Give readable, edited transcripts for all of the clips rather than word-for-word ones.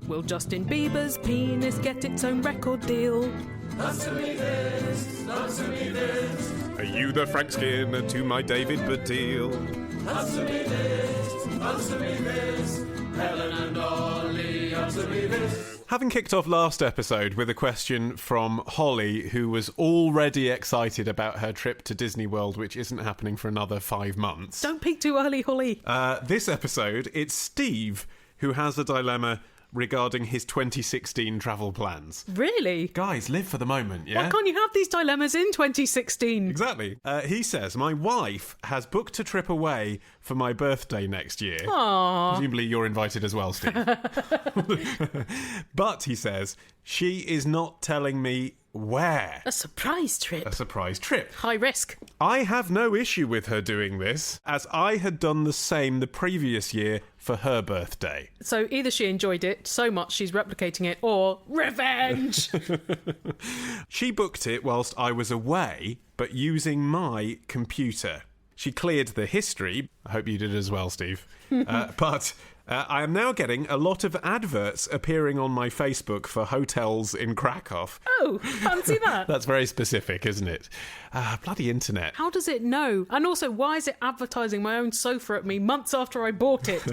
Will Justin Bieber's penis get its own record deal? Answer me this, answer me this. Are you the Frank Skinner to my David Baddiel? Answer me this. Helen and Ollie, answer me this. Having kicked off last episode with a question from Holly, who was already excited about her trip to Disney World, which isn't happening for another 5 months. Don't peek too early, Holly. This episode, it's Steve who has a dilemma regarding his 2016 travel plans. Really? Guys, live for the moment, yeah? Why can't you have these dilemmas in 2016? Exactly. He says, my wife has booked a trip away for my birthday next year. Aww. Presumably you're invited as well, Steve. But, he says, she is not telling me where. A surprise trip. A surprise trip. High risk. I have no issue with her doing this, as I had done the same the previous year for her birthday. So either she enjoyed it so much she's replicating it, or revenge! She booked it whilst I was away, but using my computer. She cleared the history. I hope you did as well, Steve. But I am now getting a lot of adverts appearing on my Facebook for hotels in Krakow. Oh, fancy that. That's very specific, isn't it? Bloody internet. How does it know? And also, why is it advertising my own sofa at me months after I bought it?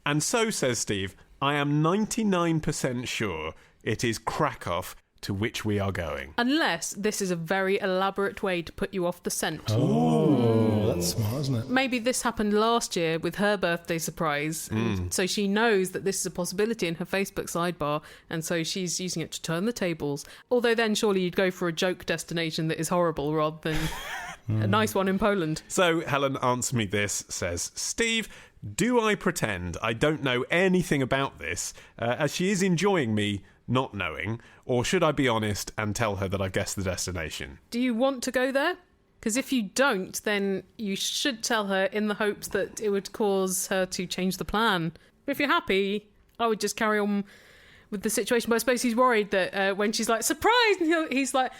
And so, says Steve, I am 99% sure it is Krakow to which we are going. Unless this is a very elaborate way to put you off the scent. Oh, that's smart, isn't it? Maybe this happened last year with her birthday surprise. So she knows that this is a possibility in her Facebook sidebar, and so she's using it to turn the tables. Although then surely you'd go for a joke destination that is horrible rather than a nice one in Poland. So Helen answers me this, says, Steve, do I pretend I don't know anything about this, as she is enjoying me not knowing, or should I be honest and tell her that I've guessed the destination? Do you want to go there? Because if you don't, then you should tell her in the hopes that it would cause her to change the plan. If you're happy, I would just carry on with the situation. But I suppose he's worried that when she's like, surprise, and he's like,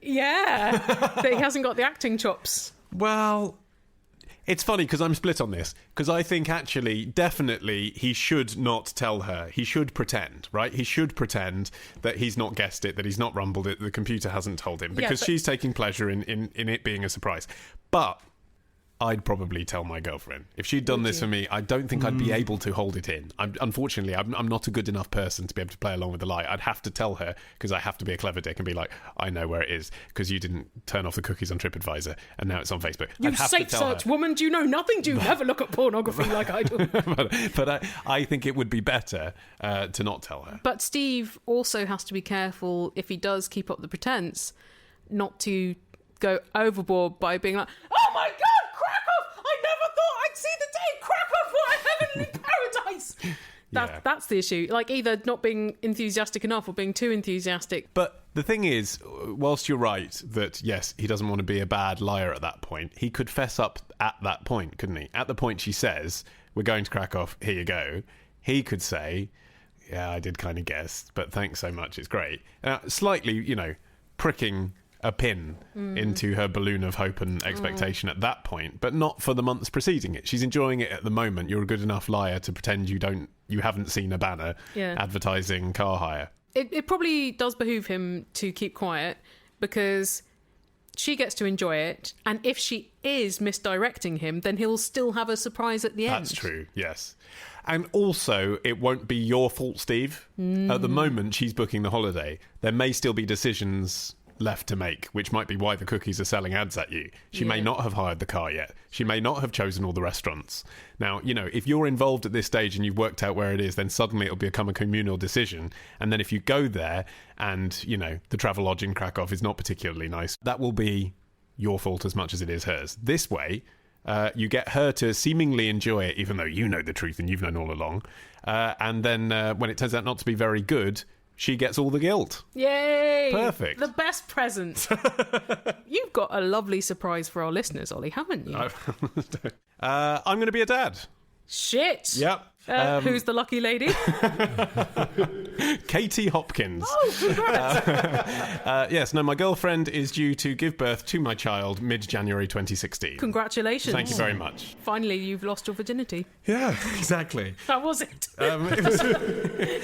yeah, that he hasn't got the acting chops. Well, it's funny because I'm split on this, because I think actually, definitely, he should not tell her. He should pretend, right? He should pretend that he's not guessed it, that he's not rumbled it, the computer hasn't told him, because she's taking pleasure in it being a surprise. But I'd probably tell my girlfriend. If she'd done this for me, I don't think I'd be able to hold it in. Unfortunately, I'm not a good enough person to be able to play along with the lie. I'd have to tell her, because I have to be a clever dick and be like, I know where it is, because you didn't turn off the cookies on TripAdvisor, and now it's on Facebook. You safe search woman, do you know nothing? Do you never look at pornography like I do? but I think it would be better to not tell her. But Steve also has to be careful, if he does keep up the pretense, not to go overboard by being like, oh my God! See the day, Krakow, what a heavenly paradise! That's the issue. Like, either not being enthusiastic enough or being too enthusiastic. But the thing is, whilst you're right that, yes, he doesn't want to be a bad liar at that point, he could fess up at that point, couldn't he? At the point she says, we're going to Krakow, here you go, he could say, yeah, I did kind of guess, but thanks so much, it's great. Slightly, pricking a pin into her balloon of hope and expectation at that point, but not for the months preceding it. She's enjoying it at the moment. You're a good enough liar to pretend you haven't seen a banner advertising car hire. It probably does behoove him to keep quiet, because she gets to enjoy it, and if she is misdirecting him, then he'll still have a surprise at the end. That's true, yes. And also, it won't be your fault, Steve. At the moment, she's booking the holiday. There may still be decisions left to make, which might be why the cookies are selling ads at you. She may not have hired the car yet. She may not have chosen all the restaurants. Now, if you're involved at this stage and you've worked out where it is, then suddenly it'll become a communal decision. And then if you go there and, the travel lodge in Krakow is not particularly nice, that will be your fault as much as it is hers. This way, you get her to seemingly enjoy it, even though you know the truth and you've known all along. And then when it turns out not to be very good, she gets all the guilt. Yay! Perfect. The best present. You've got a lovely surprise for our listeners, Ollie, haven't you? I'm going to be a dad. Shit! Yep. Who's the lucky lady? Katie Hopkins. Oh, congrats. Yes, no, my girlfriend is due to give birth to my child mid-January 2016. Congratulations. Thank you very much. Finally, you've lost your virginity. Yeah, exactly. How was it?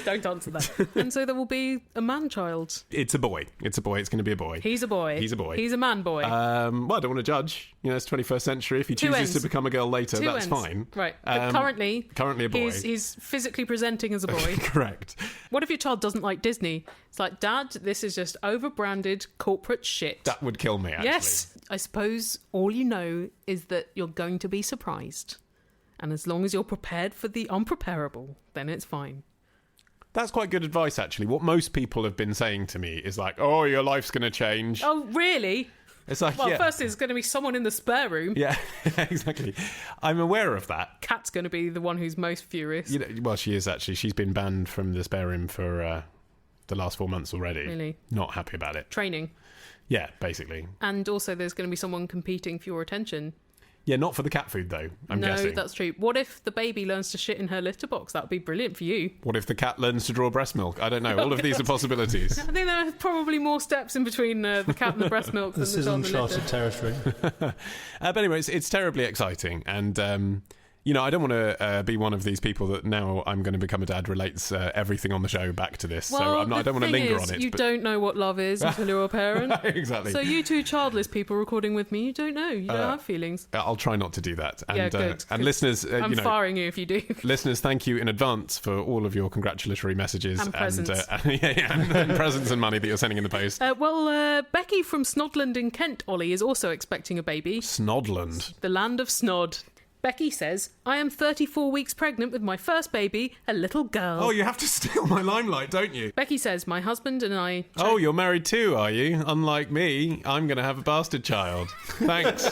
Don't answer that. And so there will be a man-child. It's a boy. It's going to be a boy. He's a boy. He's a boy. He's a man-boy. Well, I don't want to judge. It's 21st century. If he chooses to become a girl later, that's fine. Right. But currently a boy. He's physically presenting as a boy. Correct. What if your child doesn't like Disney? It's like, Dad, this is just over-branded corporate shit. That would kill me, actually. Yes. I suppose all you know is that you're going to be surprised. And as long as you're prepared for the unpreparable, then it's fine. That's quite good advice, actually. What most people have been saying to me is like, oh, your life's going to change. Oh, really? It's like, well, first there's going to be someone in the spare room. Yeah, exactly. I'm aware of that. Kat's going to be the one who's most furious. Well, she is, actually. She's been banned from the spare room for the last 4 months already. Really? Not happy about it. Training. Yeah, basically. And also there's going to be someone competing for your attention. Yeah, not for the cat food, though, I'm guessing. No, that's true. What if the baby learns to shit in her litter box? That would be brilliant for you. What if the cat learns to draw breast milk? I don't know. All of these are possibilities. I think there are probably more steps in between the cat and the breast milk than this the is child and the uncharted territory. But anyway, it's terribly exciting. And, I don't want to be one of these people that now I'm going to become a dad relates everything on the show back to this. Well, so I don't want to linger on it. You don't know what love is until you're a parent. Exactly. So you two childless people recording with me, you don't know. You don't have feelings. I'll try not to do that. And, yeah, good. And listeners, I'm firing you if you do. Listeners, thank you in advance for all of your congratulatory messages and presents, and presents and money that you're sending in the post. Becky from Snodland in Kent, Ollie, is also expecting a baby. Snodland, the land of Snod. Becky says, I am 34 weeks pregnant with my first baby, a little girl. Oh, you have to steal my limelight, don't you? Becky says, my husband and I... Oh, you're married too, are you? Unlike me, I'm going to have a bastard child. Thanks.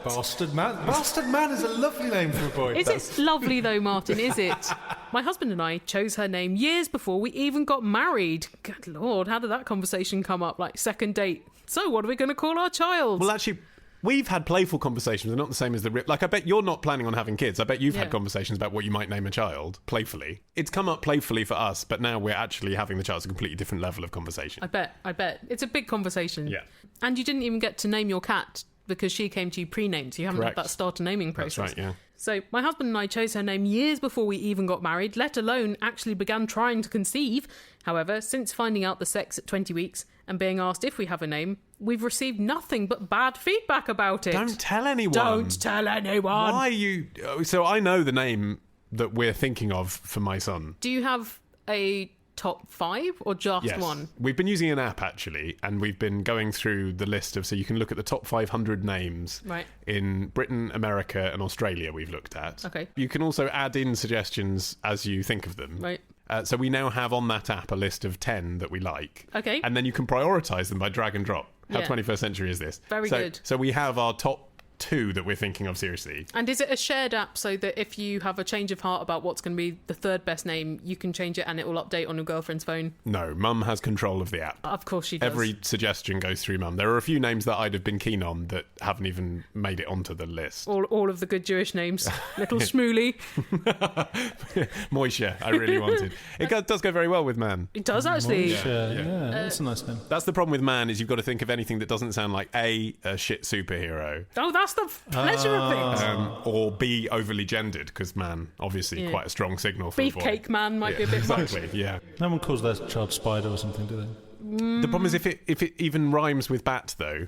Bastard man. Bastard man is a lovely name for a boy. Is it lovely though, Martin, is it? My husband and I chose her name years before we even got married. Good Lord, how did that conversation come up? Like, second date. So what are we going to call our child? Well, actually... We've had playful conversations. They're not the same as the... Like, I bet you're not planning on having kids. I bet you've had conversations about what you might name a child, playfully. It's come up playfully for us, but now we're actually having the child. It's a completely different level of conversation. I bet. It's a big conversation. Yeah. And you didn't even get to name your cat because she came to you pre-named, so you haven't had that starter naming process. That's right, yeah. So my husband and I chose her name years before we even got married, let alone actually began trying to conceive. However, since finding out the sex at 20 weeks and being asked if we have a name, we've received nothing but bad feedback about it. Don't tell anyone. Don't tell anyone. Why are you... So I know the name that we're thinking of for my son. Do you have a top 5 or just one? We've been using an app, actually, and we've been going through the list of... So you can look at the top 500 names in Britain, America and Australia we've looked at. Okay. You can also add in suggestions as you think of them. Right. So we now have on that app a list of 10 that we like. Okay. And then you can prioritise them by drag and drop. How 21st century is this? Very good. So we have our top 2 that we're thinking of seriously. And is it a shared app so that if you have a change of heart about what's going to be the third best name, you can change it and it will update on your girlfriend's phone? No, Mum has control of the app. Of course she does. Every suggestion goes through Mum. There are a few names that I'd have been keen on that haven't even made it onto the list. All of the good Jewish names. Little Shmooly. Moishe, I really wanted. It does go very well with Man. It does, actually. Yeah, that's a nice name. That's the problem with Man, is you've got to think of anything that doesn't sound like A, a shit superhero. Oh, that's the pleasure of things. Or B, overly gendered, because Man, obviously quite a strong signal for a boy. Beefcake Man might be a bit much. Exactly, yeah. No one calls their child Spider or something, do they? The problem is if it even rhymes with Bat, though,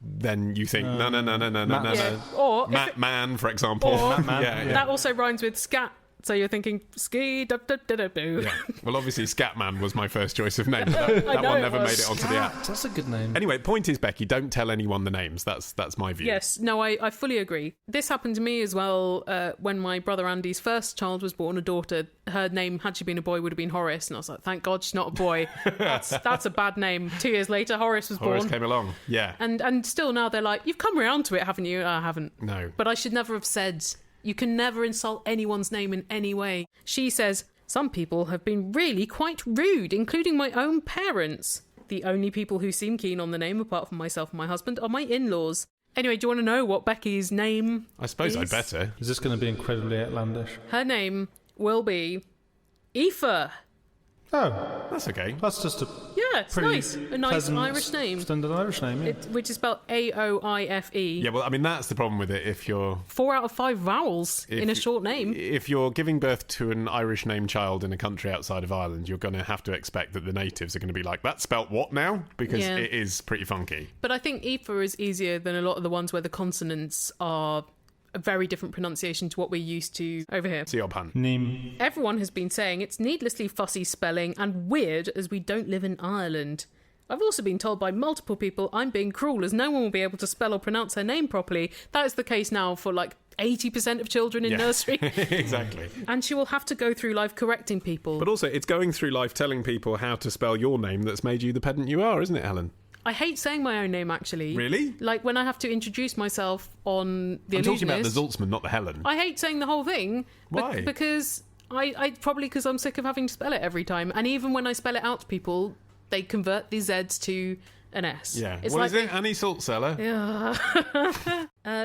then you think, no. Or Man, for example. Or yeah. That also rhymes with scat. So you're thinking, ski, da da da da boo. Yeah. Well, obviously, Scatman was my first choice of name. That one never made it onto the app. That's a good name. Anyway, point is, Becky, don't tell anyone the names. That's my view. Yes, no, I fully agree. This happened to me as well when my brother Andy's first child was born, a daughter. Her name, had she been a boy, would have been Horace. And I was like, thank God she's not a boy. That's a bad name. 2 years later, Horace was born. Horace came along, yeah. And still now they're like, you've come around to it, haven't you? I haven't. No. But I should never have said... You can never insult anyone's name in any way. She says, some people have been really quite rude, including my own parents. The only people who seem keen on the name, apart from myself and my husband, are my in-laws. Anyway, do you want to know what Becky's name I suppose is? I'd better. Is this going to be incredibly outlandish? Her name will be Aoife. Oh. That's okay. That's just a... Yeah, it's nice. A nice pleasant, Irish name. Standard Irish name, yeah. Which is spelled Aoife. Yeah, well, I mean, that's the problem with it. If you're 4 out of 5 vowels in a short name. If you're giving birth to an Irish named child in a country outside of Ireland, you're going to have to expect that the natives are going to be like, that's spelt what now? Because it is pretty funky. But I think Aoife is easier than a lot of the ones where the consonants are a very different pronunciation to what we're used to over here. See your pun. Neem. Everyone has been saying it's needlessly fussy spelling and weird as we don't live in Ireland. I've also been told by multiple people I'm being cruel as no one will be able to spell or pronounce her name properly. That is the case now for like 80% of children in nursery. Exactly. And she will have to go through life correcting people. But also, it's going through life telling people how to spell your name that's made you the pedant you are, isn't it, Helen? I hate saying my own name, actually. Really? Like when I have to introduce myself on The I'm Illusionist. talking about the Zaltzman, not the Helen. I hate saying the whole thing. Why? Because I probably because I'm sick of having to spell it every time. And even when I spell it out to people, they convert the Z's to an S. Yeah. It's What like is it? Annie Saltcellar?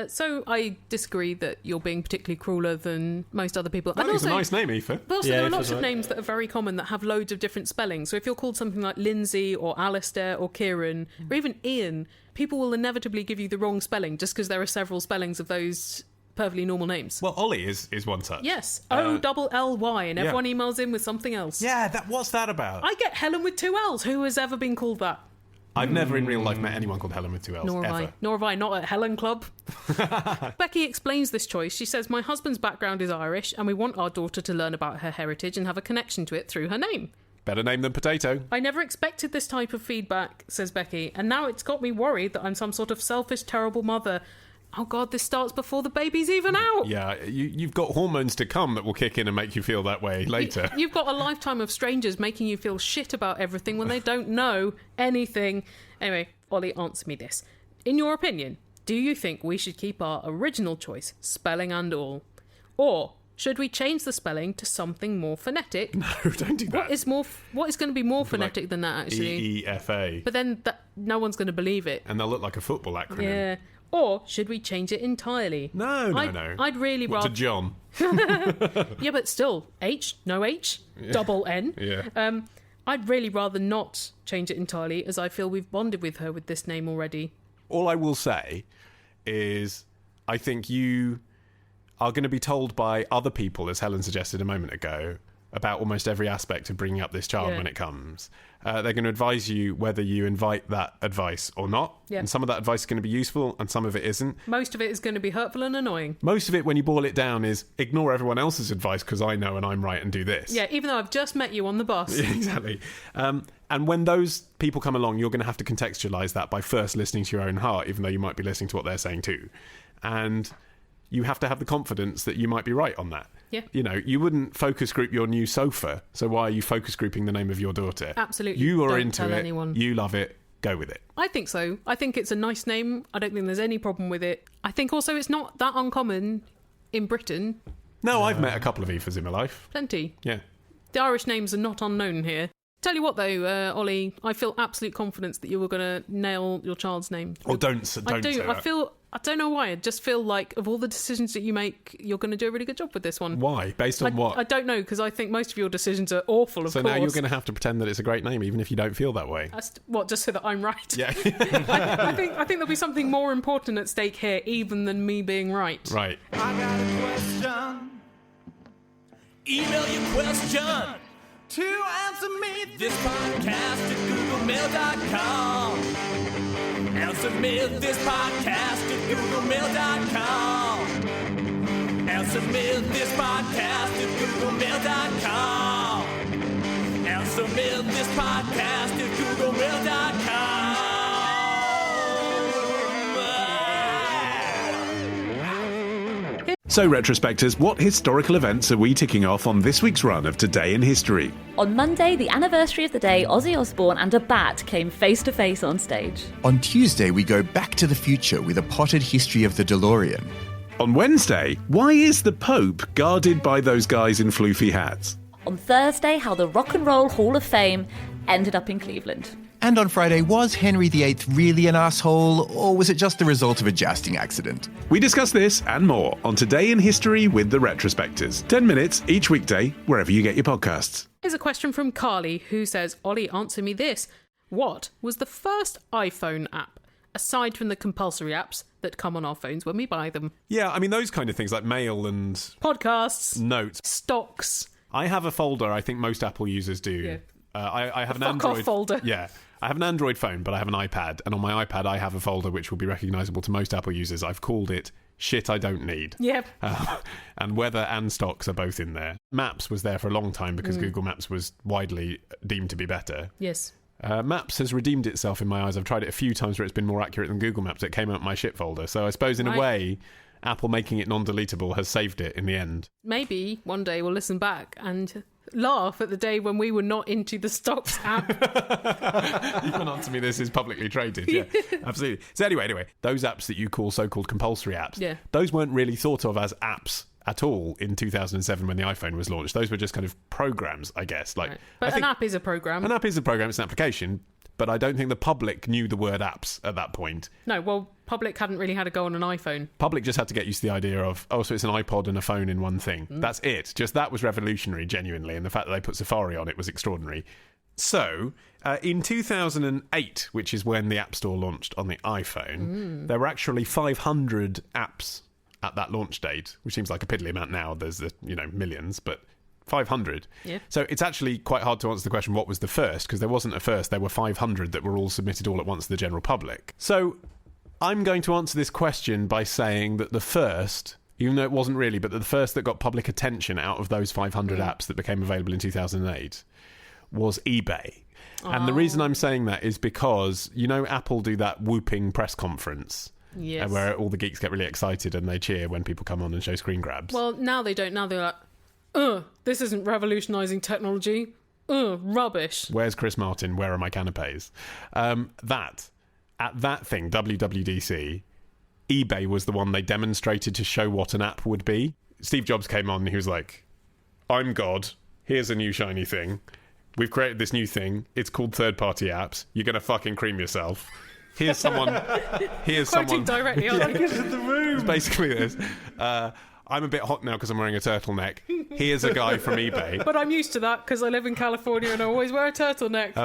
So I disagree that you're being particularly crueler than most other people. Well, And it's a nice name, Aoife. But also, Yeah, there are Aoife's lots of right. names that are very common that have loads of different spellings. So if you're called something like Lindsay or Alistair or Kieran or even Ian, people will inevitably give you the wrong spelling just because there are several spellings of those perfectly normal names. Well, Ollie is one such. Yes, O-double-L-Y, and everyone emails in with something else. Yeah, what's that about? I get Helen with 2 L's. Who has ever been called that? I've never in real life met anyone called Helen with 2 L's, Nor have ever. I. Nor have I. Not at Helen Club. Becky explains this choice. She says, my husband's background is Irish, and we want our daughter to learn about her heritage and have a connection to it through her name. Better name than potato. I never expected this type of feedback, says Becky, and now it's got me worried that I'm some sort of selfish, terrible mother. Oh God, this starts before the baby's even out. Yeah, you've got hormones to come that will kick in and make you feel that way later. You've got a lifetime of strangers making you feel shit about everything when they don't know anything. Anyway, Ollie, answer me this. In your opinion, do you think we should keep our original choice, spelling and all? Or should we change the spelling to something more phonetic? No, don't do that. What is going to be more phonetic than that, actually? EEFA. But then no one's going to believe it. And they'll look like a football acronym. Yeah. Or should we change it entirely? No. I'd really What, rather... to John? Yeah, but still, H, no H, double N. Yeah. I'd really rather not change it entirely, as I feel we've bonded with her with this name already. All I will say is I think you are going to be told by other people, as Helen suggested a moment ago, about almost every aspect of bringing up this child when it comes. They're going to advise you whether you invite that advice or not. Yeah. And some of that advice is going to be useful and some of it isn't. Most of it is going to be hurtful and annoying. Most of it, when you boil it down, is ignore everyone else's advice because I know and I'm right and do this. Yeah, even though I've just met you on the bus. Exactly. And when those people come along, you're going to have to contextualise that by first listening to your own heart, even though you might be listening to what they're saying too. And you have to have the confidence that you might be right on that. Yeah. You know, you wouldn't focus group your new sofa, so why are you focus grouping the name of your daughter? Absolutely. You are Don't into tell it. anyone. You love it. Go with it. I think so. I think it's a nice name. I don't think there's any problem with it. I think also it's not that uncommon in Britain. No, I've met a couple of Aoifes in my life. Plenty. Yeah. The Irish names are not unknown here. Tell you what, though, Ollie, I feel absolute confidence that you were going to nail your child's name. Oh, don't I do. say I that. feel. I don't know why. I just feel like of all the decisions that you make, you're going to do a really good job with this one. Why? Based on what? I don't know, because I think most of your decisions are awful. Of So course. now you're going to have to pretend that it's a great name, even if you don't feel that way. What? Just so that I'm right? Yeah. I think there'll be something more important at stake here, even than me being right. Right. I got a question. Email your question to answer me this podcast at googlemail.com. Answer me this podcast at googlemail.com. Answer me this podcast at googlemail.com. Answer me this podcast at googlemail.com. So, retrospectors, what historical events are we ticking off on this week's run of Today in History? On Monday, the anniversary of the day Ozzy Osbourne and a bat came face to face on stage. On Tuesday, we go back to the future with a potted history of the DeLorean. On Wednesday, why is the Pope guarded by those guys in floofy hats? On Thursday, how the Rock and Roll Hall of Fame ended up in Cleveland. And on Friday, was Henry VIII really an asshole, or was it just the result of a jousting accident? We discuss this and more on Today in History with the Retrospectors. 10 minutes each weekday, wherever you get your podcasts. Here's a question from Carly, who says, Ollie, answer me this. What was the first iPhone app, aside from the compulsory apps that come on our phones when we buy them? Yeah, I mean, those kind of things like mail and Podcasts, notes. stocks. I have a folder, I think most Apple users do. Yeah. I have an fuck Android off folder. Yeah. I have an Android phone, but I have an iPad. And on my iPad, I have a folder which will be recognisable to most Apple users. I've called it Shit I Don't Need. Yep. And weather and stocks are both in there. Maps was there for a long time because Google Maps was widely deemed to be better. Yes. Maps has redeemed itself in my eyes. I've tried it a few times where it's been more accurate than Google Maps. It came out my shit folder. So I suppose in a way, Apple making it non-deletable has saved it in the end. Maybe one day we'll listen back and laugh at the day when we were not into the stocks app. You can answer me, this is publicly traded. Yeah, absolutely. So anyway, those apps that you call so-called compulsory apps, those weren't really thought of as apps at all in 2007 when the iPhone was launched. Those were just kind of programs, I guess. But an app is a program. An app is a program, it's an application, but I don't think the public knew the word apps at that point. No, well, public hadn't really had a go on an iPhone. Public just had to get used to the idea of, so it's an iPod and a phone in one thing. That's it. Just that was revolutionary, genuinely, and the fact that they put Safari on it was extraordinary. So, in 2008, which is when the App Store launched on the iPhone, there were actually 500 apps at that launch date, which seems like a piddly amount now. There's millions, but 500. Yeah. So it's actually quite hard to answer the question, what was the first? Because there wasn't a first. There were 500 that were all submitted all at once to the general public. So I'm going to answer this question by saying that the first, even though it wasn't really, but the first that got public attention out of those 500 apps that became available in 2008 was eBay. And the reason I'm saying that is because, Apple do that whooping press conference. Yes. Where all the geeks get really excited and they cheer when people come on and show screen grabs. Well, now they don't. Now they're like, this isn't revolutionising technology. Rubbish. Where's Chris Martin? Where are my canapes? At that thing, WWDC, eBay was the one they demonstrated to show what an app would be. Steve Jobs came on and he was like, I'm God. Here's a new shiny thing. We've created this new thing. It's called third-party apps. You're going to fucking cream yourself. Here's someone. Quoting directly on the room. It's basically this. I'm a bit hot now because I'm wearing a turtleneck. Here's a guy from eBay. But I'm used to that because I live in California and I always wear a turtleneck.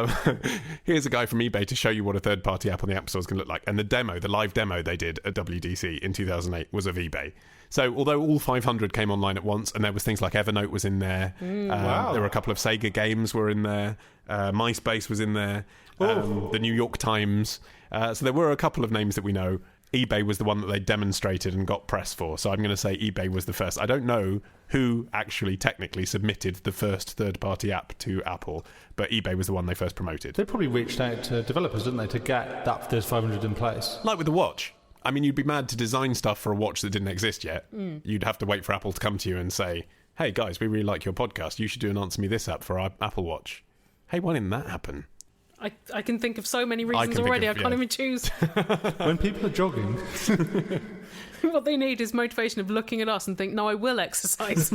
Here's a guy from eBay to show you what a third-party app on the App Store is going to look like. And the live demo they did at WDC in 2008 was of eBay. So although all 500 came online at once, and there was things like Evernote was in there, Wow. There were a couple of Sega games were in there, MySpace was in there, the New York Times. So there were a couple of names that we know. eBay was the one that they demonstrated and got press for. So I'm going to say eBay was the first. I don't know who actually technically submitted the first third-party app to Apple, but eBay was the one they first promoted. They probably reached out to developers, didn't they, to get those 500 in place? Like with the watch. I mean, you'd be mad to design stuff for a watch that didn't exist yet. You'd have to wait for Apple to come to you and say, hey, guys, we really like your podcast. You should do an Answer Me This app for our Apple Watch. Hey, why didn't that happen? I can think of so many reasons already. I can't even choose. When people are jogging. What they need is motivation of looking at us and think, no, I will exercise.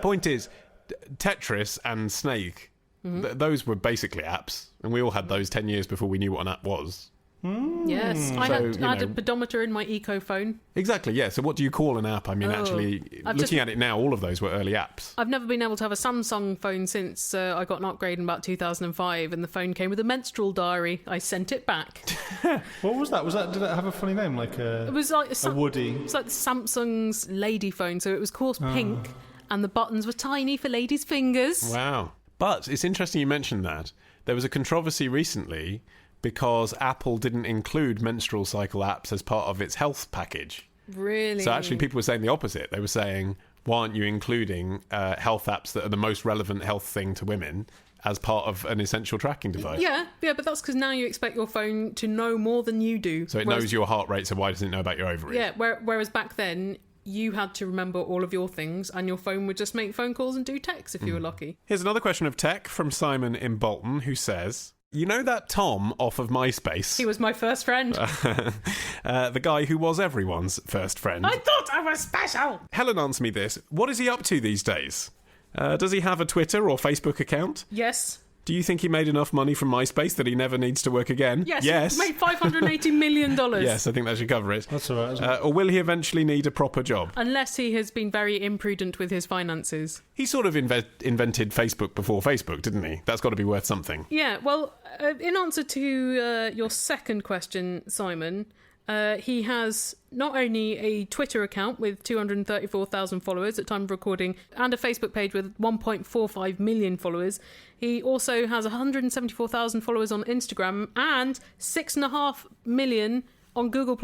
Point is, Tetris and Snake, those were basically apps. And we all had those 10 years before we knew what an app was. Yes, I had a pedometer in my Eco phone. Exactly, yeah. So what do you call an app? I mean, looking at it now, all of those were early apps. I've never been able to have a Samsung phone since I got an upgrade in about 2005, and the phone came with a menstrual diary. I sent it back. What was that? Did it have a funny name, like it was like a Woody? It's like Samsung's lady phone, so it was, of course, pink, and the buttons were tiny for ladies' fingers. Wow. But it's interesting you mentioned that. There was a controversy recently because Apple didn't include menstrual cycle apps as part of its health package. Really? So actually people were saying the opposite. They were saying, why aren't you including health apps that are the most relevant health thing to women as part of an essential tracking device? Yeah, but that's because now you expect your phone to know more than you do. So it knows your heart rate, so why doesn't it know about your ovaries? Yeah, whereas back then, you had to remember all of your things, and your phone would just make phone calls and do texts if you were lucky. Here's another question of tech from Simon in Bolton, who says, you know that Tom off of MySpace? He was my first friend. The guy who was everyone's first friend. I thought I was special! Helen, answer me this. What is he up to these days? Does he have a Twitter or Facebook account? Yes. Do you think he made enough money from MySpace that he never needs to work again? Yes. He made $580 million. Yes, I think that should cover it. That's all right, isn't it? Or will he eventually need a proper job? Unless he has been very imprudent with his finances. He sort of invented Facebook before Facebook, didn't he? That's got to be worth something. Yeah, well, in answer to your second question, Simon, he has not only a Twitter account with 234,000 followers at time of recording and a Facebook page with 1.45 million followers. He also has 174,000 followers on Instagram and 6.5 million on Google+.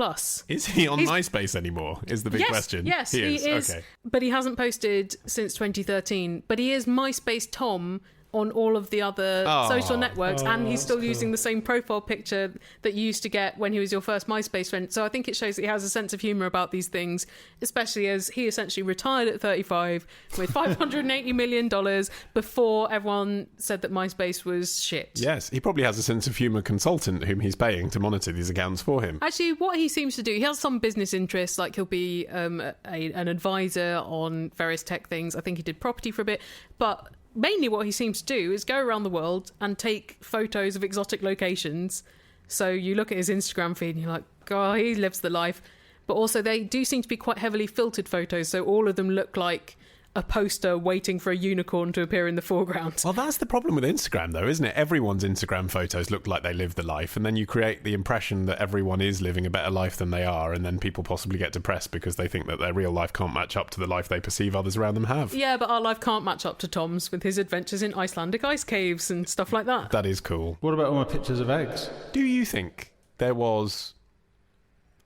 Is he on MySpace anymore, is the big question? Yes, he is. Okay. But he hasn't posted since 2013. But he is MySpace Tom on all of the other social networks, and he's still using the same profile picture that you used to get when he was your first MySpace friend. So I think it shows that he has a sense of humour about these things, especially as he essentially retired at 35 with $580 million before everyone said that MySpace was shit. Yes, he probably has a sense of humour consultant whom he's paying to monitor these accounts for him. Actually, what he seems to do, he has some business interests, like he'll be an advisor on various tech things. I think he did property for a bit, but mainly what he seems to do is go around the world and take photos of exotic locations. So you look at his Instagram feed and you're like, God, he lives the life. But also they do seem to be quite heavily filtered photos, so all of them look like a poster waiting for a unicorn to appear in the foreground. Well, that's the problem with Instagram, though, isn't it? Everyone's Instagram photos look like they live the life, and then you create the impression that everyone is living a better life than they are, and then people possibly get depressed because they think that their real life can't match up to the life they perceive others around them have. Yeah, but our life can't match up to Tom's with his adventures in Icelandic ice caves and stuff like that. That is cool. What about all my pictures of eggs? Do you think there was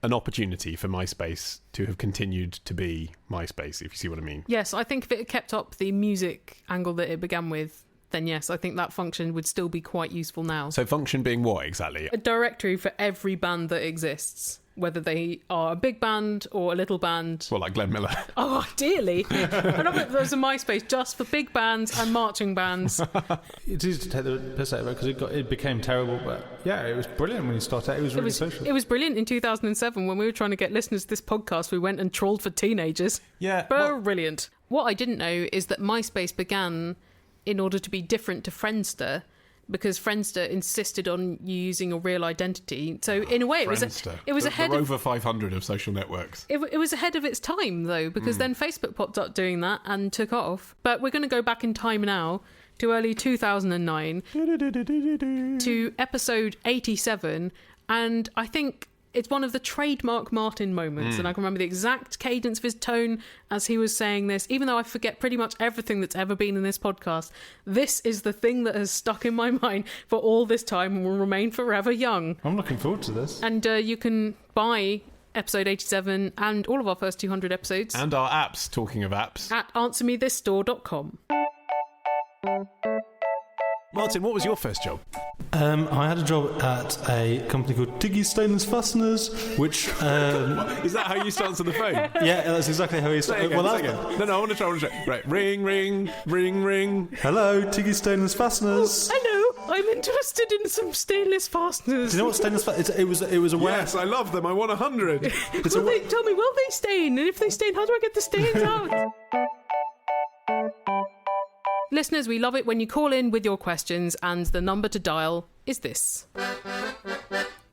an opportunity for MySpace to have continued to be MySpace, if you see what I mean? Yes, I think if it had kept up the music angle that it began with, then yes, I think that function would still be quite useful now. So function being what exactly? A directory for every band that exists, whether they are a big band or a little band. Well, like Glenn Miller. Oh, ideally. I love it. There's a MySpace just for big bands and marching bands. It's easy to take the piss out of it because it became terrible, but yeah, it was brilliant when you started. It was really social. It was brilliant in 2007 when we were trying to get listeners to this podcast. We went and trolled for teenagers. Yeah. Brilliant. What I didn't know is that MySpace began in order to be different to Friendster, because Friendster insisted on you using a real identity. So in a way, it was ahead of of over 500 of social networks. It was ahead of its time, though, because then Facebook popped up doing that and took off. But we're going to go back in time now to early 2009 to episode 87, and I think it's one of the trademark Martin moments, and I can remember the exact cadence of his tone as he was saying this, even though I forget pretty much everything that's ever been in this podcast. This is the thing that has stuck in my mind for all this time and will remain forever young. I'm looking forward to this. And you can buy episode 87 and all of our first 200 episodes. And our apps, talking of apps. At answermethisstore.com. Martin, what was your first job? I had a job at a company called Tiggy Stainless Fasteners, which... Is that how you used to answer the phone? Yeah, that's exactly how he started. No, I want to try. Right, ring, ring, ring, ring. Hello, Tiggy Stainless Fasteners. Hello, I'm interested in some stainless fasteners. Do you know what stainless fasteners... It was a way... Yes, I love them. I want 100. Tell me, will they stain? And if they stain, how do I get the stains out? Listeners, we love it when you call in with your questions, and the number to dial is this.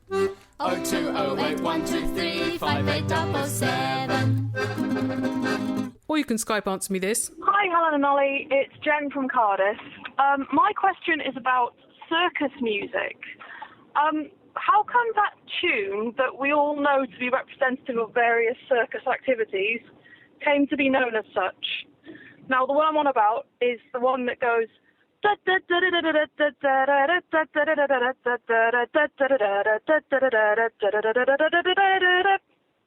02081235877. Or you can Skype answer me this. Hi, Helen and Ollie. It's Jen from Cardiff. My question is about circus music. How come that tune that we all know to be representative of various circus activities came to be known as such? Now, the one I'm on about is the one that goes...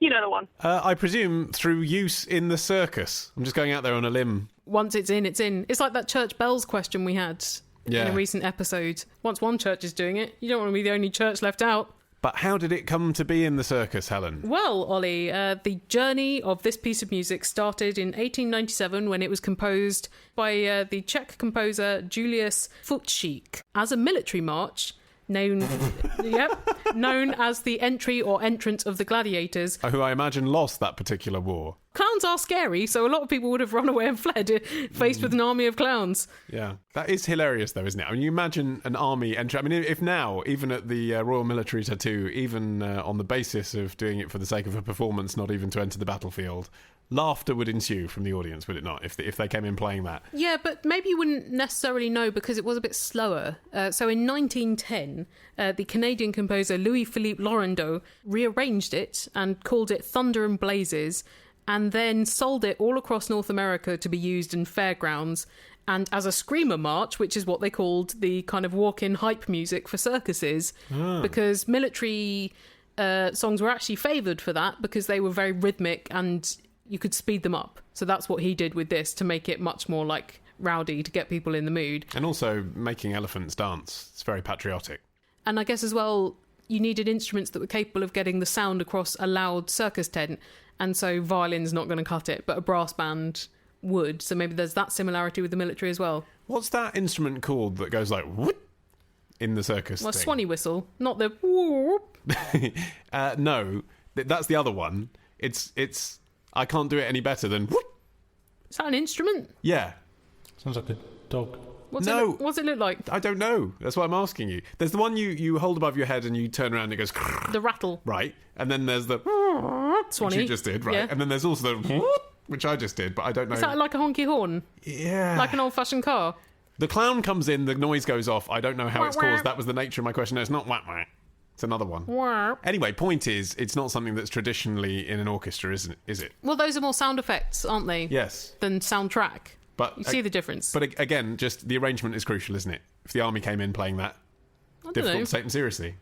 You know the one. I presume through use in the circus. I'm just going out there on a limb. Once it's in, it's in. It's like that church bells question we had in a recent episode. Once one church is doing it, you don't want to be the only church left out. But how did it come to be in the circus, Helen? Well, Ollie, the journey of this piece of music started in 1897 when it was composed by the Czech composer Julius Fučík as a military march known as the entry or entrance of the gladiators. Who I imagine lost that particular war. Clowns are scary, so a lot of people would have run away and fled, faced with an army of clowns. Yeah. That is hilarious, though, isn't it? I mean, you imagine an army entry. I mean, if now, even at the Royal Military Tattoo, even on the basis of doing it for the sake of a performance, not even to enter the battlefield, laughter would ensue from the audience, would it not, if they came in playing that? Yeah, but maybe you wouldn't necessarily know because it was a bit slower. So in 1910, the Canadian composer Louis-Philippe Laurendeau rearranged it and called it Thunder and Blazes, and then sold it all across North America to be used in fairgrounds and as a screamer march, which is what they called the kind of walk-in hype music for circuses, because military songs were actually favoured for that because they were very rhythmic and you could speed them up. So that's what he did with this to make it much more like rowdy, to get people in the mood. And also making elephants dance. It's very patriotic. And I guess as well, you needed instruments that were capable of getting the sound across a loud circus tent. And so violin's not going to cut it, but a brass band would. So maybe there's that similarity with the military as well. What's that instrument called that goes like whoop in the circus Well, thing? swanny whistle, not the whoop. No, that's the other one. It's. I can't do it any better than whoop. Is that an instrument? Yeah. Sounds like a dog. What's it look like? I don't know. That's why I'm asking you. There's the one you hold above your head and you turn around and it goes... The rattle. Right. And then there's the... Swanny. Which you just did, right? Yeah. And then there's also the... Which I just did, but I don't know. Is that like a honky horn? Yeah. Like an old-fashioned car? The clown comes in, the noise goes off. I don't know how it's caused. That was the nature of my question. No, it's not whack whack. It's another one. Anyway, point is, it's not something that's traditionally in an orchestra, is it? Well, those are more sound effects, aren't they? Yes. Than soundtrack. But you see the difference. But again, just the arrangement is crucial, isn't it? If the army came in playing that, difficult to take them seriously.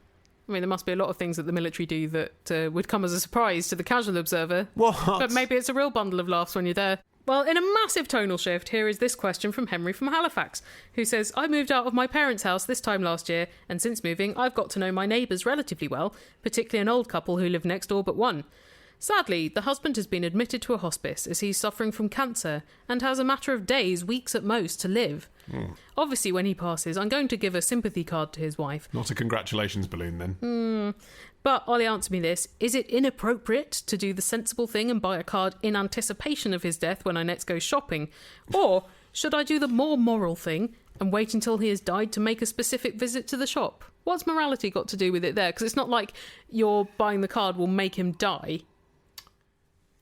I mean, there must be a lot of things that the military do that would come as a surprise to the casual observer. What? But maybe it's a real bundle of laughs when you're there. Well, in a massive tonal shift, here is this question from Henry from Halifax, who says, I moved out of my parents' house this time last year, and since moving, I've got to know my neighbours relatively well, particularly an old couple who live next door but one. Sadly, the husband has been admitted to a hospice as he's suffering from cancer and has a matter of days, weeks at most, to live. Obviously, when he passes, I'm going to give a sympathy card to his wife. Not a congratulations balloon, then. But, Ollie, answer me this. Is it inappropriate to do the sensible thing and buy a card in anticipation of his death when I next go shopping? Or should I do the more moral thing and wait until he has died to make a specific visit to the shop? What's morality got to do with it there? Because it's not like you're buying the card will make him die.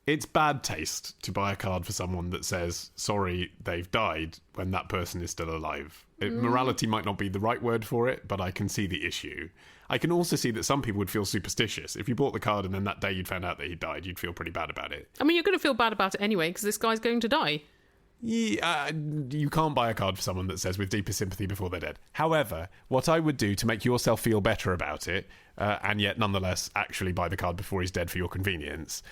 It's bad taste to buy a card for someone that says, sorry, they've died, when that person is still alive. Morality might not be the right word for it, but I can see the issue. I can also see that some people would feel superstitious. If you bought the card and then that day you'd found out that he died, you'd feel pretty bad about it. I mean, you're going to feel bad about it anyway, because this guy's going to die. Yeah, you can't buy a card for someone that says with deepest sympathy before they're dead. However, what I would do to make yourself feel better about it, and yet nonetheless actually buy the card before he's dead for your convenience,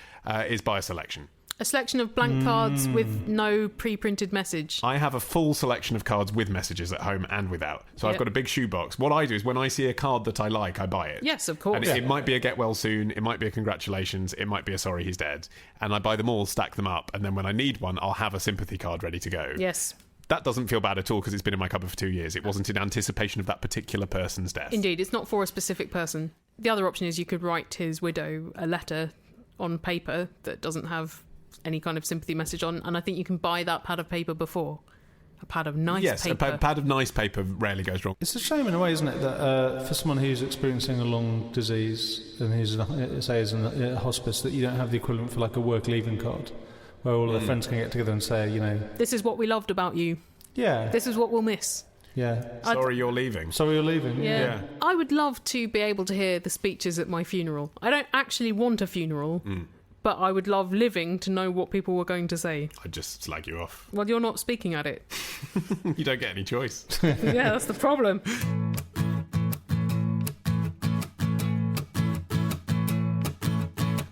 is buy a selection. A selection of blank cards with no pre-printed message. I have a full selection of cards with messages at home and without. So I've got a big shoebox. What I do is when I see a card that I like, I buy it. Yes, of course. And it might be a get well soon, it might be a congratulations, it might be a sorry he's dead. And I buy them all, stack them up, and then when I need one, I'll have a sympathy card ready to go. Yes. That doesn't feel bad at all because it's been in my cupboard for 2 years. It wasn't in anticipation of that particular person's death. Indeed, it's not for a specific person. The other option is you could write his widow a letter on paper that doesn't have any kind of sympathy message on, and I think you can buy that pad of paper before. A pad of nice paper. Yes, a pad of nice paper rarely goes wrong. It's a shame in a way, isn't it, that for someone who's experiencing a long disease and who's, say, is in a hospice, that you don't have the equivalent for like a work leaving card, where all of their friends can get together and say, you know, this is what we loved about you. Yeah. This is what we'll miss. Yeah. Sorry you're leaving. Sorry you're leaving. Yeah. I would love to be able to hear the speeches at my funeral. I don't actually want a funeral. But I would love living to know what people were going to say. I'd just slag you off. Well, you're not speaking at it. You don't get any choice. Yeah, that's the problem.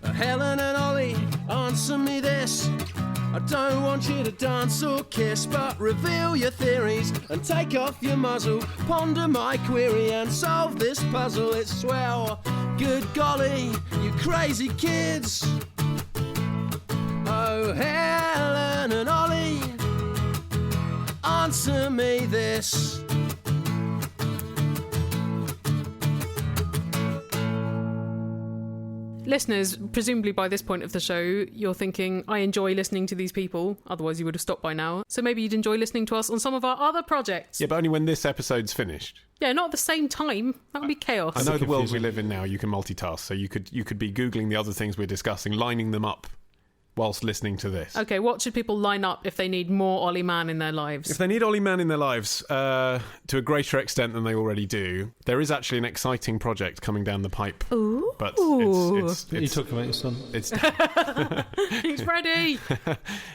Helen and Ollie, answer me this. I don't want you to dance or kiss, but reveal your theories and take off your muzzle. Ponder my query and solve this puzzle. It's swell. Good golly, you crazy kids. Oh, Helen and Ollie, answer me this. listeners, presumably by this point of the show, you're thinking, I enjoy listening to these people. Otherwise, you would have stopped by now. So maybe you'd enjoy listening to us on some of our other projects. Yeah, but only when this episode's finished. Yeah, not at the same time. That would be chaos. I know the world we live in now, you can multitask. So you could be Googling the other things we're discussing, lining them up whilst listening to this. Okay, what should people line up if they need more Ollie Mann in their lives? If they need Ollie Mann in their lives, to a greater extent than they already do, there is actually an exciting project coming down the pipe. Ooh. But it's You're talking about your son. It's He's ready!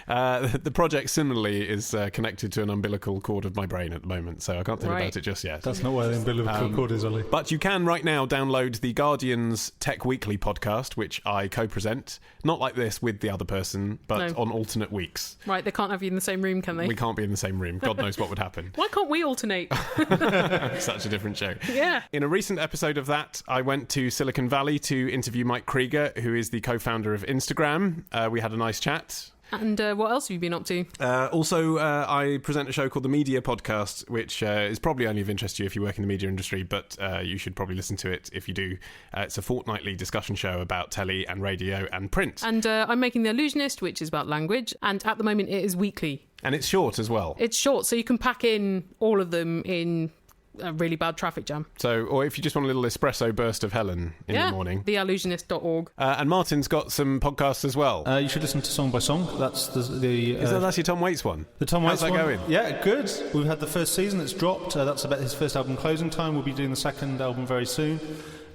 the project similarly is connected to an umbilical cord of my brain at the moment, so I can't tell you about it just yet. That's not where the umbilical cord is, Ollie. But you can right now download the Guardian's Tech Weekly podcast, which I co-present, not like this with the other person, but on alternate weeks. Right, they can't have you in the same room, can they? We can't be in the same room. God knows what would happen. Why can't we alternate? Such a different show. Yeah. In a recent episode of that, I went to Silicon Valley to interview Mike Krieger, who is the co-founder of Instagram. We had a nice chat. And what else have you been up to? Also, I present a show called The Media Podcast, which is probably only of interest to you if you work in the media industry, but you should probably listen to it if you do. It's a fortnightly discussion show about telly and radio and print. And I'm making The Illusionist, which is about language, and at the moment it is weekly. And it's short as well. It's short, so you can pack in all of them in a really bad traffic jam. So, or if you just want a little espresso burst of Helen in the morning. theillusionist.org. And Martin's got some podcasts as well. You should listen to Song by Song. That's the that's your Tom Waits one? The Tom Waits one. How's that going? Yeah, good. We've had the first season. It's dropped. That's about his first album, Closing Time. We'll be doing the second album very soon.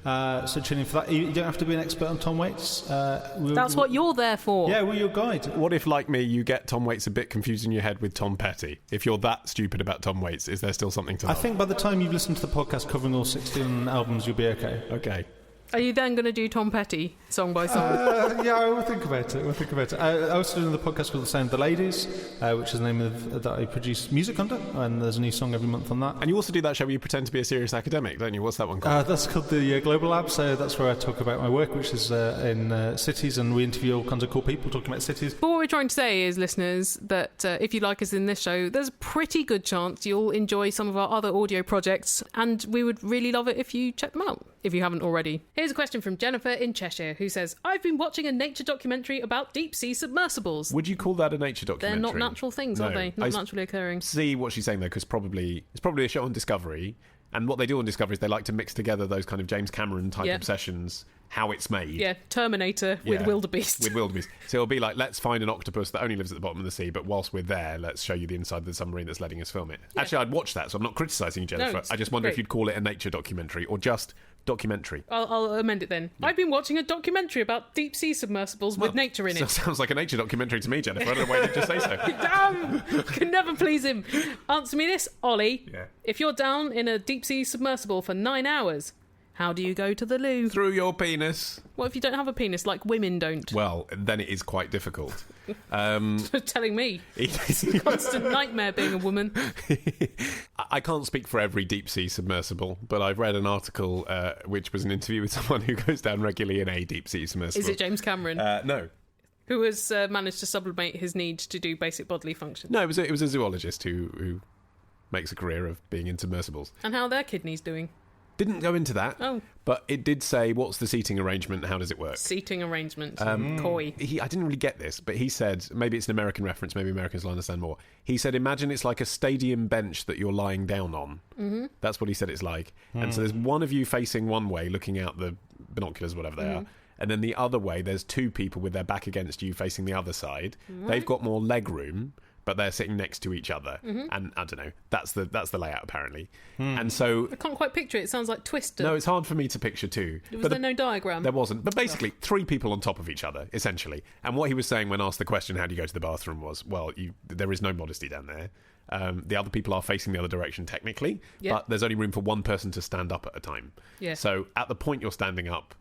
So tune in for that. You don't have to be an expert on Tom Waits. That's what you're there for. Yeah, we're your guide. What if, like me, you get Tom Waits a bit confused in your head with Tom Petty? If you're that stupid about Tom Waits, is there still something to love? I think by the time you've listened to the podcast covering all 16 albums, you'll be okay. Okay. Are you then going to do Tom Petty, song by song? Yeah, we'll think about it. I also do another podcast called The Sound of the Ladies, which is the name of that I produce music under, and there's a new song every month on that. And you also do that show where you pretend to be a serious academic, don't you? What's that one called? That's called the Global Lab, so that's where I talk about my work, which is in cities, and we interview all kinds of cool people talking about cities. But what we're trying to say is, listeners, that if you like us in this show, there's a pretty good chance you'll enjoy some of our other audio projects, and we would really love it if you check them out, if you haven't already. Here's a question from Jennifer in Cheshire, who says, I've been watching a nature documentary about deep-sea submersibles. Would you call that a nature documentary? They're not natural things, no. are they? Not naturally occurring. See what she's saying, though, because it's probably a show on Discovery, and what they do on Discovery is they like to mix together those kind of James Cameron-type obsessions, how it's made. Yeah, Terminator with wildebeest. With wildebeest. So it'll be like, let's find an octopus that only lives at the bottom of the sea, but whilst we're there, let's show you the inside of the submarine that's letting us film it. Yeah. Actually, I'd watch that, so I'm not criticising you, Jennifer. No, I just wonder if you'd call it a nature documentary, or just documentary. I'll amend it then. Yeah. I've been watching a documentary about deep-sea submersibles with nature in it. Sounds like a nature documentary to me, Jennifer. I don't know why you just say so. Damn! Can never please him. Answer me this, Ollie. Yeah. If you're down in a deep-sea submersible for 9 hours, how do you go to the loo? Through your penis. What if you don't have a penis, like women don't? Well, then it is quite difficult. Telling me. It's a constant nightmare being a woman. I can't speak for every deep-sea submersible, but I've read an article which was an interview with someone who goes down regularly in a deep-sea submersible. Is it James Cameron? No. Who has managed to sublimate his need to do basic bodily functions? No, it was a zoologist who makes a career of being in submersibles. And how are their kidneys doing? Didn't go into that. Oh. But it did say, what's the seating arrangement? How does it work? Seating arrangement. Coy. I didn't really get this, but he said, maybe it's an American reference, maybe Americans will understand more. He said, imagine it's like a stadium bench that you're lying down on. Mm-hmm. That's what he said it's like. And so there's one of you facing one way, looking out the binoculars, whatever they are. And then the other way, there's two people with their back against you facing the other side. Mm-hmm. They've got more leg room, but they're sitting next to each other. Mm-hmm. And I don't know, that's the layout apparently. And so I can't quite picture it. It sounds like Twister. No, it's hard for me to picture too. Was there no diagram? There wasn't. But basically, three people on top of each other, essentially. And what he was saying when asked the question, how do you go to the bathroom, was, well, there is no modesty down there. The other people are facing the other direction technically, but there's only room for one person to stand up at a time. Yeah. So at the point you're standing up,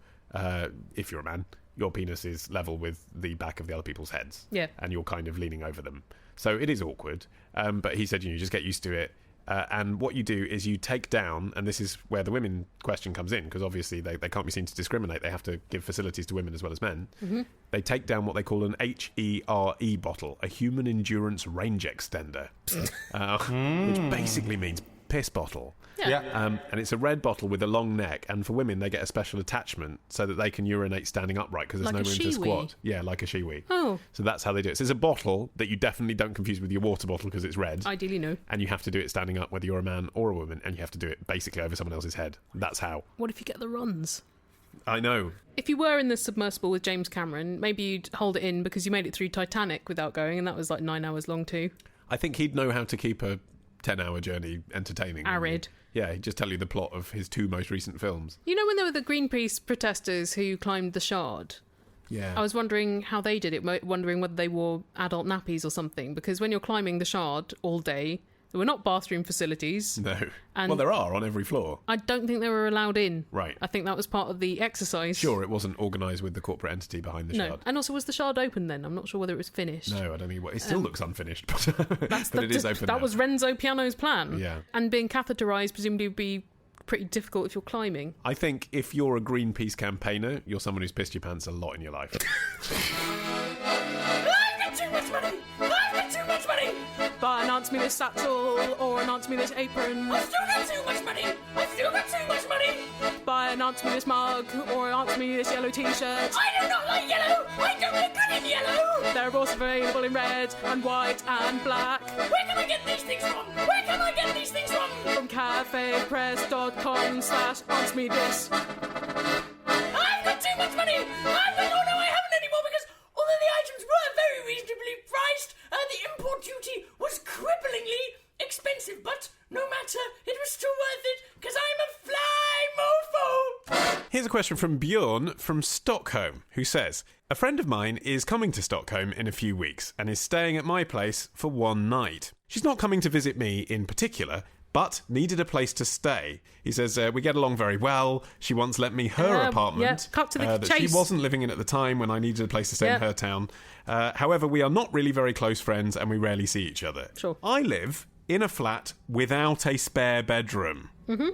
if you're a man, your penis is level with the back of the other people's heads. Yeah. And you're kind of leaning over them. So it is awkward, but he said, you just get used to it. And what you do is you take down, and this is where the women question comes in, because obviously they can't be seen to discriminate. They have to give facilities to women as well as men. Mm-hmm. They take down what they call an HERE bottle, a human endurance range extender, which basically means piss bottle. Yeah. And it's a red bottle with a long neck, and for women they get a special attachment so that they can urinate standing upright because there's Like no a room to shiwi? squat. Yeah, like a shiwi. Oh. So that's how they do it. So it's a bottle that you definitely don't confuse with your water bottle because it's red. Ideally, no. And you have to do it standing up whether you're a man or a woman, and you have to do it basically over someone else's head. That's how. What if you get the runs? I know. If you were in the submersible with James Cameron, maybe you'd hold it in because you made it through Titanic without going, and that was like 9 hours long too. I think he'd know how to keep a 10-hour journey entertaining. Arid. Yeah, he'd just tell you the plot of his 2 most recent films. You know when there were the Greenpeace protesters who climbed the Shard? Yeah. I was wondering how they did it, wondering whether they wore adult nappies or something, because when you're climbing the Shard all day, there were not bathroom facilities. No. And well, there are on every floor. I don't think they were allowed in. Right. I think that was part of the exercise. Sure, it wasn't organised with the corporate entity behind the No. Shard. And also, was the Shard open then? I'm not sure whether it was finished. No, I don't think it still looks unfinished, but it is open That now. was Renzo Piano's plan. Yeah. And being catheterised presumably would be pretty difficult if you're climbing. I think if you're a Greenpeace campaigner, you're someone who's pissed your pants a lot in your life. I've got too much money! I've got too much money! Buy an Answer Me This satchel or an Answer Me This apron. I've still got too much money! I've still got too much money! Buy an Answer Me This mug or an Answer Me This yellow t-shirt. I do not like yellow! I don't look good in yellow! They're also available in red and white and black. Where can I get these things from? Where can I get these things from? From cafepress.com/answermethis. I've got too much money! Oh no, I haven't anymore because although the items were very reasonably priced, the import duty was cripplingly expensive, but no matter, it was still worth it because I'm a fly mofo. Here's a question from Bjorn from Stockholm, who says, a friend of mine is coming to Stockholm in a few weeks and is staying at my place for one night. She's not coming to visit me in particular, but needed a place to stay. He says, we get along very well. She once lent me her apartment cut to the that chase. she wasn't living in at the time when I needed a place to stay in her town. However, we are not really very close friends and we rarely see each other. Sure. I live in a flat without a spare bedroom. Mm-hmm.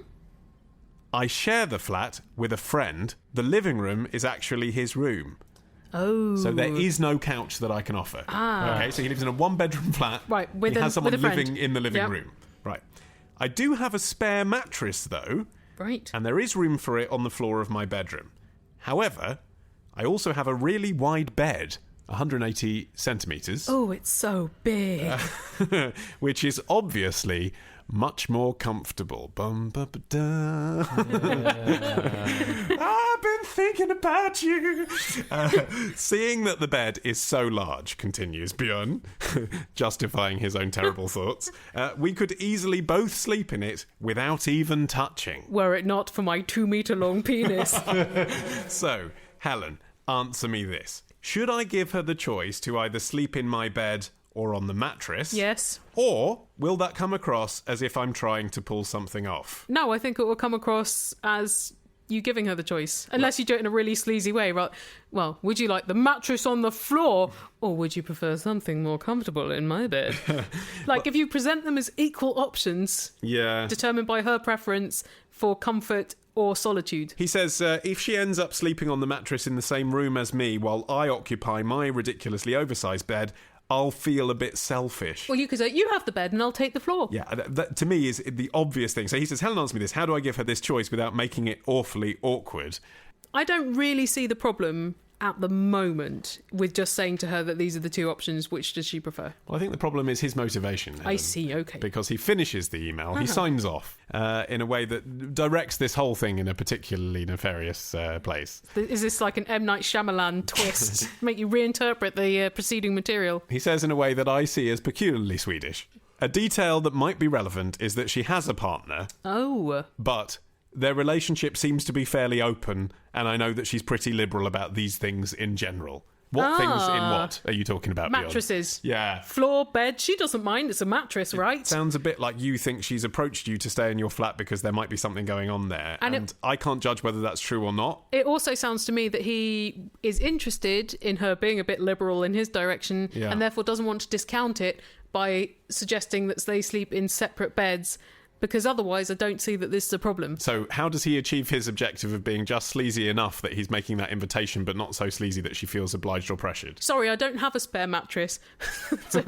I share the flat with a friend. The living room is actually his room. Oh. So there is no couch that I can offer. Okay, so he lives in a one-bedroom flat. Right, he has someone with a friend. living in the living Yep. room. Right. I do have a spare mattress, though. Right. And there is room for it on the floor of my bedroom. However, I also have a really wide bed, 180 centimetres. Oh, it's so big. Which is obviously much more comfortable. Bum, ba, ba, da. I've been thinking about you. Seeing that the bed is so large, continues Björn, justifying his own terrible thoughts, we could easily both sleep in it without even touching. Were it not for my 2-metre long penis. So, Helen, answer me this. Should I give her the choice to either sleep in my bed or on the mattress? Yes. Or will that come across as if I'm trying to pull something off? No, I think it will come across as you giving her the choice. Unless you do it in a really sleazy way. Right? Well, would you like the mattress on the floor or would you prefer something more comfortable in my bed? Like, if you present them as equal options, Yeah. determined by her preference for comfort or solitude. He says, if she ends up sleeping on the mattress in the same room as me while I occupy my ridiculously oversized bed, I'll feel a bit selfish. Well, you could say, you have the bed and I'll take the floor. Yeah, that to me is the obvious thing. So he says, Helen, answer me this. How do I give her this choice without making it awfully awkward? I don't really see the problem at the moment with just saying to her that these are the two options. Which does she prefer? Well, I think the problem is his motivation. I Helen, see, okay. Because he finishes the email, he signs off in a way that directs this whole thing in a particularly nefarious place. Is this like an M. Night Shyamalan twist? Make you reinterpret the preceding material? He says in a way that I see as peculiarly Swedish. A detail that might be relevant is that she has a partner, Oh. but their relationship seems to be fairly open, and I know that she's pretty liberal about these things in general. What things in what are you talking about, Bjorn? Mattresses. Yeah. Floor, bed. She doesn't mind. It's a mattress, right? Sounds a bit like you think she's approached you to stay in your flat because there might be something going on there. And I can't judge whether that's true or not. It also sounds to me that he is interested in her being a bit liberal in his direction and therefore doesn't want to discount it by suggesting that they sleep in separate beds because otherwise I don't see that this is a problem. So how does he achieve his objective of being just sleazy enough that he's making that invitation, but not so sleazy that she feels obliged or pressured? Sorry, I don't have a spare mattress. so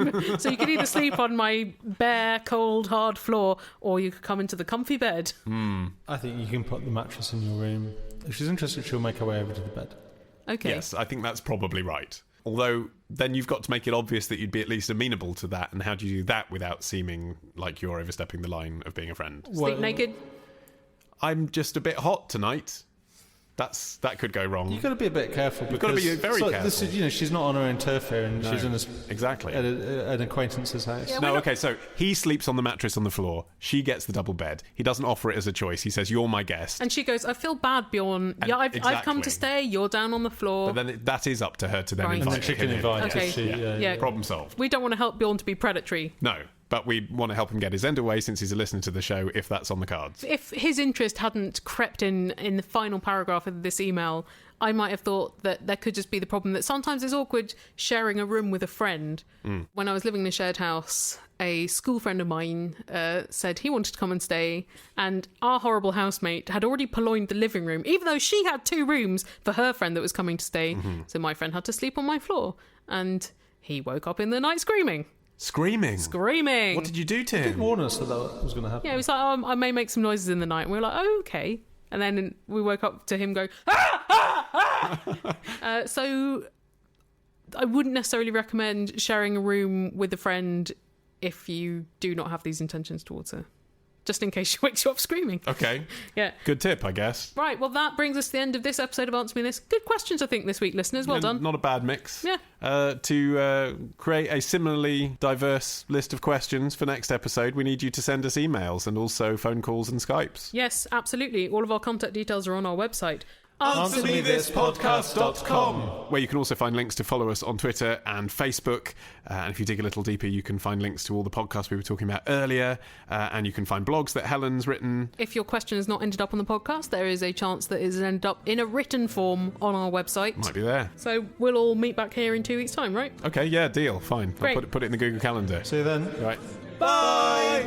you could either sleep on my bare, cold, hard floor, or you could come into the comfy bed. I think you can put the mattress in your room. If she's interested, she'll make her way over to the bed. Okay. Yes, I think that's probably right. Although, then you've got to make it obvious that you'd be at least amenable to that, and how do you do that without seeming like you're overstepping the line of being a friend? Sleep naked? I'm just a bit hot tonight. That could go wrong. You've got to be a bit careful. You've got to be very careful. This is, she's not on her own turf here, and she's in exactly at an acquaintance's house. Yeah, no, okay, so he sleeps on the mattress on the floor. She gets the double bed. He doesn't offer it as a choice. He says, "You're my guest." And she goes, "I feel bad, Bjorn. And Yeah, I've come exactly. to stay. You're down on the floor." But then that is up to her to then Right. invite And then she him can in. invite Okay. if she... Yeah. Problem solved. We don't want to help Bjorn to be predatory. No, but we want to help him get his end away since he's a listener to the show, if that's on the cards. If his interest hadn't crept in the final paragraph of this email, I might have thought that there could just be the problem that sometimes it's awkward sharing a room with a friend. When I was living in a shared house, a school friend of mine said he wanted to come and stay, and our horrible housemate had already purloined the living room, even though she had 2 rooms for her friend that was coming to stay. So my friend had to sleep on my floor, and he woke up in the night screaming. Screaming. What did you do to him? warn us that was going to happen. Yeah, he was like, "Oh, I may make some noises in the night." And we were like, "Oh, okay." And then we woke up to him going, "Ah, ah, ah!" So I wouldn't necessarily recommend sharing a room with a friend if you do not have these intentions towards her, just in case she wakes you up screaming. Okay. Yeah. Good tip, I guess. Right, well, that brings us to the end of this episode of Answer Me This. Good questions, I think, this week, listeners. Well done. Not a bad mix. Yeah. To create a similarly diverse list of questions for next episode, we need you to send us emails and also phone calls and Skypes. Yes, absolutely. All of our contact details are on our website. AnswerMeThisPodcast.com, where you can also find links to follow us on Twitter and Facebook. And if you dig a little deeper, you can find links to all the podcasts we were talking about earlier. And you can find blogs that Helen's written. If your question has not ended up on the podcast, there is a chance that it has ended up in a written form on our website. Might be there. So we'll all meet back here in 2 weeks' time, right? Okay, yeah, deal. Fine. Great. I'll put it in the Google Calendar. See you then. Right. Bye.